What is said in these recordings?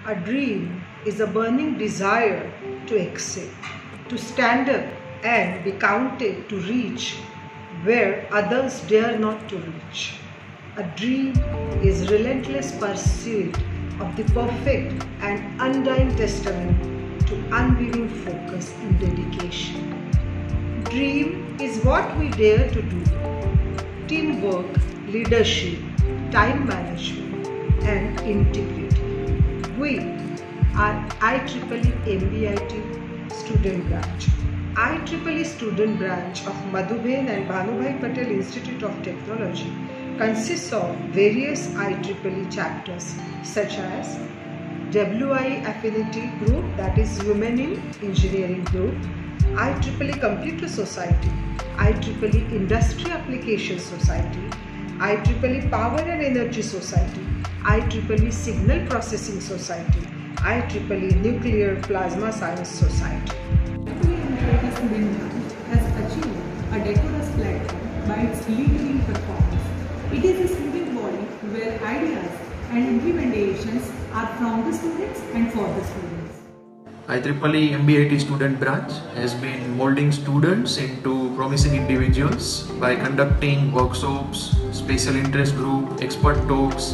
A dream is a burning desire to excel, to stand up and be counted to reach where others dare not to reach. A dream is relentless pursuit of the perfect and undying testament to unwearying focus and dedication. Dream is what we dare to do. Teamwork, leadership, time management, and integrity. We are IEEE MBIT student branch. IEEE student branch of Madhubhen and Bhanubhai Patel Institute of Technology consists of various IEEE chapters such as WI Affinity Group, that is Women in Engineering Group, IEEE Computer Society, IEEE Industry Application Society, IEEE Power and Energy Society, IEEE Signal Processing Society, IEEE Nuclear Plasma Science Society. IEEE Student Branch has achieved a decorous platform by its leading performance. It is a student body where ideas and implementations are from the students and for the students. IEEE MBIT student branch has been molding students into promising individuals by conducting workshops, special interest group, expert talks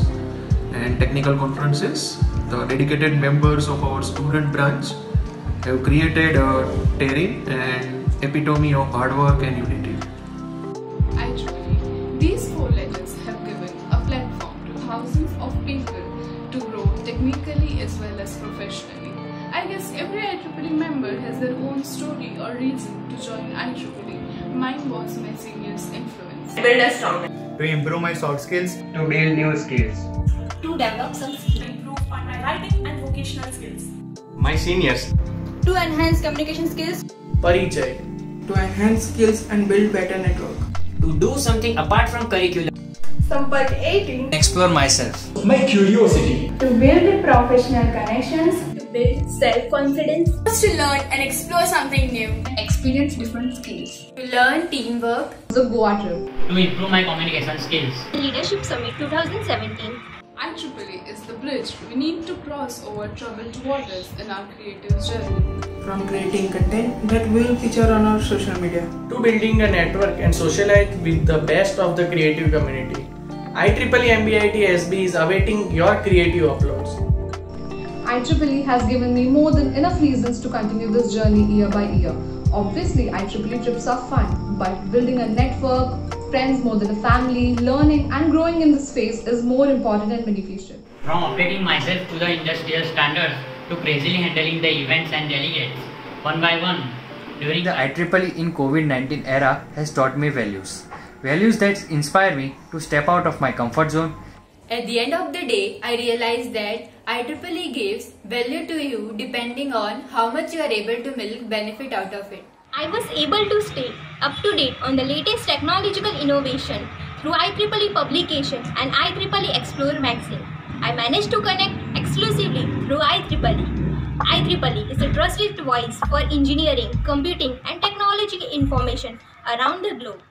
and technical conferences. The dedicated members of our student branch have created a daring and epitome of hard work and unity. IEEE, these four legends have given a platform to thousands of people to grow technically as well as professionally. I guess every IEEE member has their own story or reason to join IEEE. Mine was my seniors' influence. Build a strong to improve my soft skills, to build new skills, to develop some skills, to improve on my writing and vocational skills. My seniors, to enhance communication skills, Parichay, to enhance skills and build better network, to do something apart from curriculum, Sampark 18, explore myself, my curiosity, to build professional connections, to build self-confidence, to learn and explore something new, experience different skills, to learn teamwork, the Goa trip, to improve my communication skills. Leadership Summit 2017. IEEE is the bridge we need to cross over troubled waters in our creative journey. From creating content that will feature on our social media, to building a network and socialize with the best of the creative community. IEEE MBIT SB is awaiting your creative uploads. IEEE has given me more than enough reasons to continue this journey year by year. Obviously, IEEE trips are fun, but building a network, friends more than a family, learning and growing in this space is more important and beneficial. From updating myself to the industrial standards to crazily handling the events and delegates, one by one. During the IEEE in COVID-19 era has taught me values. Values that inspire me to step out of my comfort zone. At the end of the day, I realized that IEEE gives value to you depending on how much you are able to milk benefit out of it. I was able to stay up to date on the latest technological innovation through IEEE publication and IEEE Explorer magazine. I managed to connect exclusively through IEEE. IEEE is a trusted voice for engineering, computing and technology information around the globe.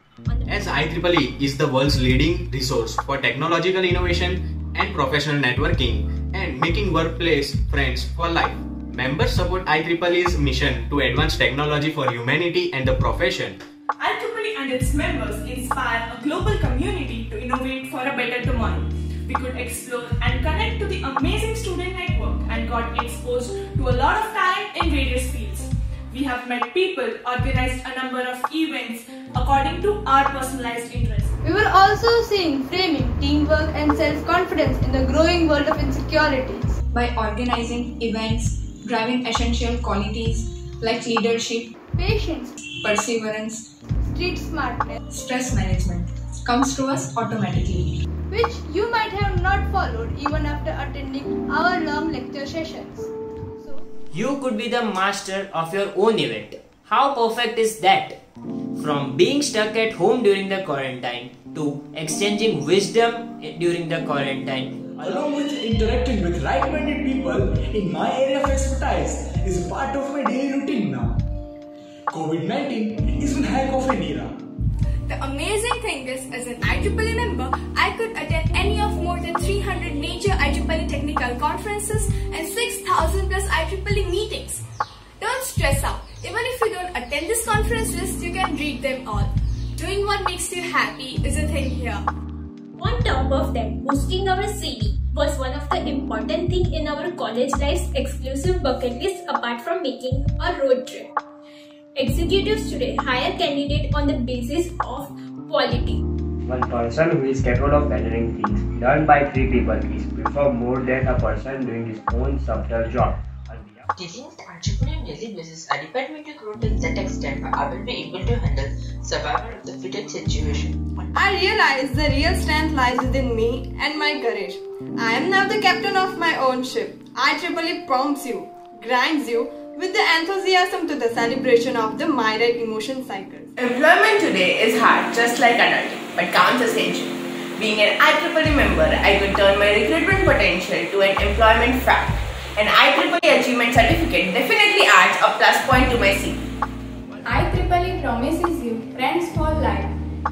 As IEEE is the world's leading resource for technological innovation and professional networking and making workplace friends for life. Members support IEEE's mission to advance technology for humanity and the profession. IEEE and its members inspire a global community to innovate for a better tomorrow. We could explore and connect to the amazing student network and got exposed to a lot of talent in various fields. We have met people, organized a number of events according to our personalized interests. We were also seeing framing, teamwork and self-confidence in the growing world of insecurities. By organizing events, driving essential qualities like leadership, patience, perseverance, street smartness, stress management comes to us automatically, which you might have not followed even after attending hour-long lecture sessions. You could be the master of your own event. How perfect is that? From being stuck at home during the quarantine to exchanging wisdom during the quarantine, along with interacting with like-minded people in my area of expertise, is part of my daily routine now. COVID-19 is one heck of an era. The amazing thing is, as an IEEE member, I could attend any of more than 300 major IEEE technical conferences and 6,000 plus IEEE meetings. Don't stress out. Even if you don't attend these conferences, you can read them all. Doing what makes you happy is a thing here. On top of that, boosting our CV was one of the important things in our college life's exclusive bucket list apart from making a road trip. Executives today hire candidates on the basis of quality. One person who is capable of handling things done by 3 people is preferred more than a person doing his own subtle job. Teaching at IEEE on daily basis, a departmental grow to that extent I will be able to handle survival of the fittest situation. I realize the real strength lies within me and my courage. I am now the captain of my own ship. IEEE prompts you, grinds you with the enthusiasm to the celebration of the myriad emotion cycles. Employment today is hard, just like adulting, but counts essential. Being an IEEE member, I could turn my recruitment potential to an employment fact. An IEEE achievement certificate definitely adds a plus point to my CV. IEEE promises you friends for life.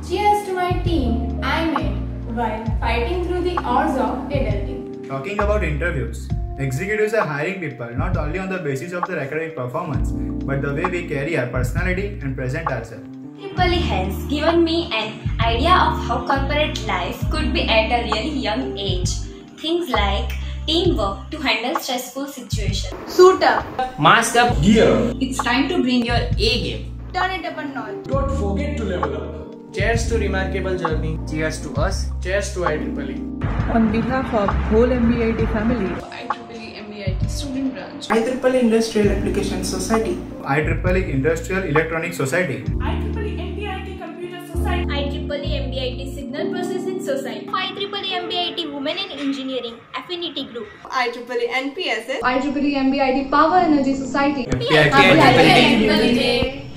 Cheers to my team I made while fighting through the odds of adulting. Talking about interviews, executives are hiring people not only on the basis of their academic performance, but the way we carry our personality and present ourselves. IEEE has given me an idea of how corporate life could be at a really young age. Things like teamwork to handle stressful situations. Suit up. Mask up. Gear. It's time to bring your A game. Turn it up a notch. Don't forget to level up. Cheers to remarkable journey. Cheers to us. Cheers to IEEE. On behalf of whole MBIT family, IEEE MBIT student branch, IEEE Industrial Application Society, IEEE Industrial Electronic Society, IEEE MBIT Computer Society, IEEE MBIT Signal Processing Society, IEEE MBIT Women in Engineering Affinity Group, IEEE NPSS, IEEE MBIT Power Energy Society, Happy IEEE Day.